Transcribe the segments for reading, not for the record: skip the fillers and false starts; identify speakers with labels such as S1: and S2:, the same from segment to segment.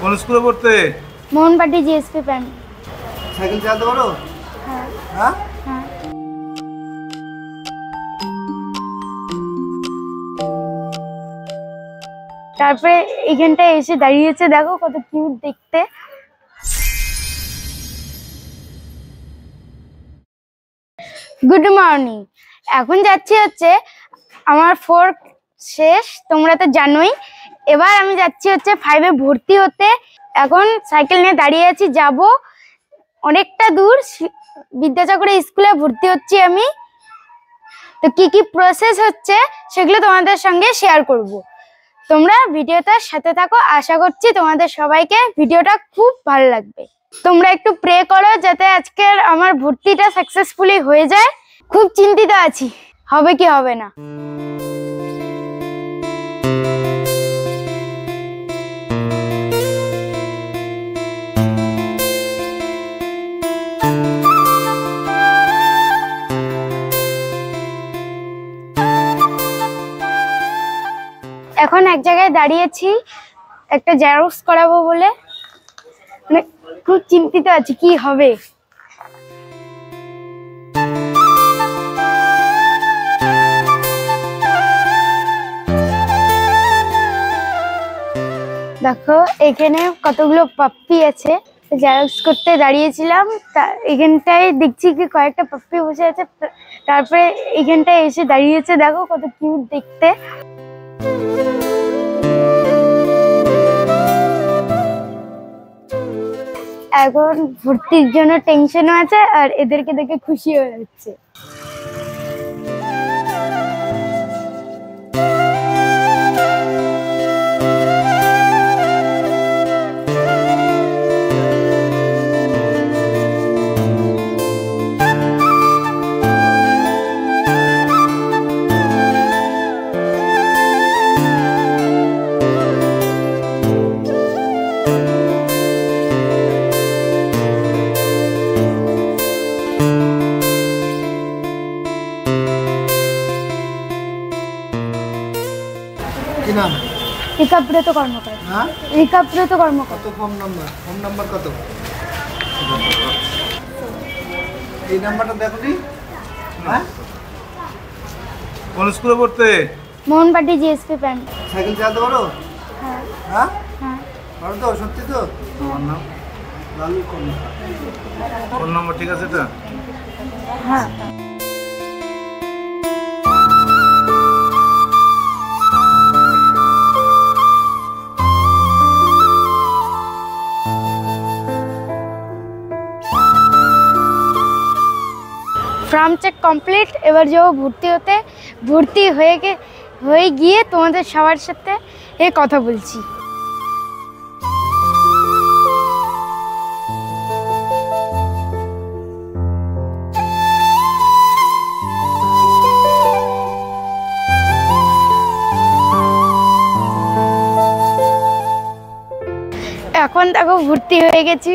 S1: কোন স্কুলে পড়তে?
S2: Mohanbati GSP pan.
S1: সাইকেল চালাতে পারো?
S2: হ্যাঁ
S1: হ্যাঁ
S2: হ্যাঁ। তারপরে এখানটায় এসে দাঁড়িয়েছে, দেখো কত কিউট দেখতে। Good morning. এখন যাচ্ছি হচ্ছে আমার 4 শেষ, তোমরা তো জানোই। এবার আমি যাচ্ছি হচ্ছে 5-এ ভর্তি হতে। এখন সাইকেল নিয়ে দাঁড়িয়ে আছি, যাব অনেকটা দূর। বিদ্যাসাগর স্কুলে ভর্তি হচ্ছি আমি। তো কি কি প্রসেস হচ্ছে সেগুলো তোমাদের সঙ্গে শেয়ার করব। তোমরা ভিডিওটার সাথে থাকো, আশা করছি তোমাদের সবাইকে ভিডিওটা খুব ভালো লাগবে। তোমরা একটু প্রে করো যাতে আজকের আমার ভর্তিটা সাকসেসফুলি হয়ে যায়। খুব চিন্তিত আছি, হবে কি হবে না। এখন এক জায়গায় দাঁড়িয়েছি একটা জেরক্স করাবো বলে, মানে খুব চিন্তিত আছি কি হবে। দেখো এখানে কতগুলো পাপ্পি আছে, জেরক্স করতে দাঁড়িয়েছিলাম। এখানটায় দেখছি কি কয়েকটা পাপ্পি বসে আছে। তারপরে এখানটায় এসে দাঁড়িয়েছে, দেখো কত কিউট দেখতে। এখন ভর্তির জন্য টেনশনও আছে আর এদেরকে দেখে খুশি হয়ে যাচ্ছে।
S1: কি নাম?
S2: ঋকাব্রত কর্মকার।
S1: হ্যাঁ,
S2: ঋকাব্রত কর্মকার।
S1: কত ফোন নাম্বার কত? এই নাম্বারটা দেখো নি। হ্যাঁ, কোন স্কুলে পড়তে?
S2: Mohanbati GSP pan.
S1: সাইকেল চালাতে পারো?
S2: হ্যাঁ
S1: হ্যাঁ
S2: হ্যাঁ।
S1: পারো তো? সত্যি তো? তোমার নাম? লালু ফোন নাম্বার ঠিক আছে এটা?
S2: হ্যাঁ। Form check complete. এবার যাবো ভর্তি হতে। ভর্তি হয়ে গিয়ে তোমাদের সবার সাথে কথা বলছি। এখন দেখো ভর্তি হয়ে গেছি,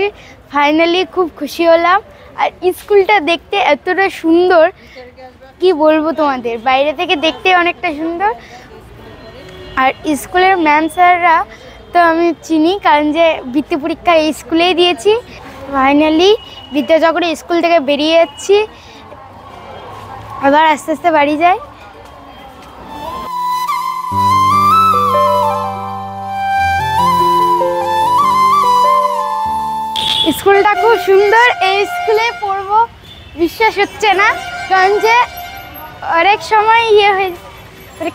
S2: ফাইনালি খুব খুশি হলাম। আর স্কুলটা দেখতে এতটা সুন্দর কি বলবো তোমাদের, বাইরে থেকে দেখতে অনেকটা সুন্দর। আর স্কুলের ম্যাম স্যাররা তো আমি চিনি, কারণ যে বৃত্তি পরীক্ষা এই স্কুলেই দিয়েছি। ফাইনালি বিদ্যাসাগর স্কুল থেকে বেরিয়ে যাচ্ছি, এবার আস্তে আস্তে বাড়ি যাই। স্কুলটা খুব সুন্দর, এই স্কুলে পড়বো বিশ্বাস হচ্ছে না, কারণ যে অনেক সময়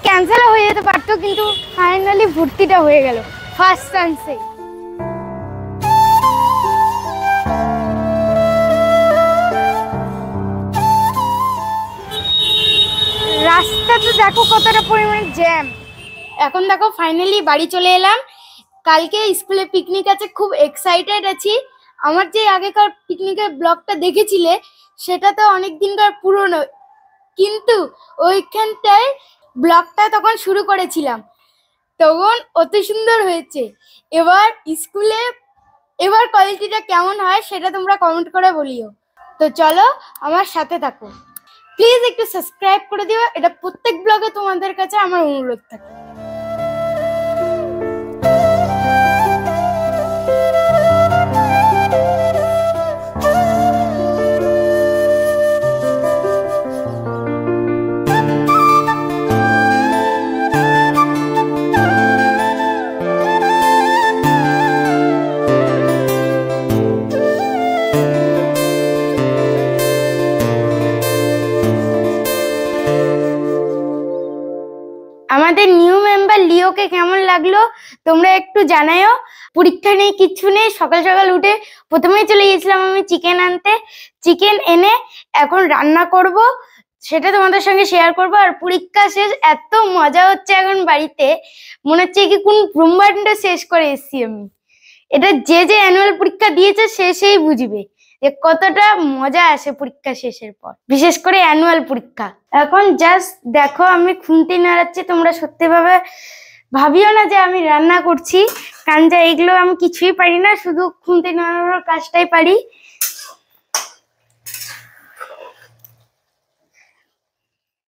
S2: ক্যান্সেল হয়ে যেতে পারতো, কিন্তু ফাইনালি ভর্তিটা হয়ে গেল ফার্স্ট চান্সে। রাস্তাতে দেখো কতটা পরিমাণে জ্যাম। এখন দেখো ফাইনালি বাড়ি চলে এলাম। কালকে স্কুলে পিকনিক আছে, খুব এক্সাইটেড আছি। আমার যে আগেকার পিকনিকের ব্লগটা দেখেছিলে সেটা তো অনেক দিনকার পুরনো, কিন্তু ওইখানটায় ব্লগটা তখন শুরু করেছিলাম, তখন অত সুন্দর হয়েছে। এবার কোয়ালিটিটা কেমন হয় সেটা তোমরা কমেন্ট করে বলিও। তো চলো আমার সাথে থাকো, প্লিজ একটু সাবস্ক্রাইব করে দিও, এটা প্রত্যেক ব্লগে তোমাদের কাছে আমার অনুরোধ থাকে। তোমরা একটু জানাও। পরীক্ষা নেই, কিচ্ছু নেই, সকাল সকাল উঠে প্রথমেই চলে গেছিলাম আমি চিকেন আনতে। চিকেন এনে এখন রান্না করব, সেটা তোমাদের সঙ্গে শেয়ার করবো। আর পরীক্ষা শেষ, এত মজা হচ্ছে এখন বাড়িতে, মনে হচ্ছে কি কোন ব্রহ্মাণ্ড শেষ করে এসেছি আমি। এটা যে যে অ্যানুয়াল পরীক্ষা দিয়েছে সে সেই বুঝবে যে কতটা মজা আসে পরীক্ষা শেষের পর, বিশেষ করে অ্যানুয়াল পরীক্ষা। এখন জাস্ট দেখো আমি খুন্তি নাড়াচ্ছি, তোমরা সত্যি ভাবে ভাবিও না যে আমি রান্না করছি, কারণ যা এগুলো আমি কিছুই পারি না, শুধু খুন্তি নাড়ানোর কাজটাই পারি।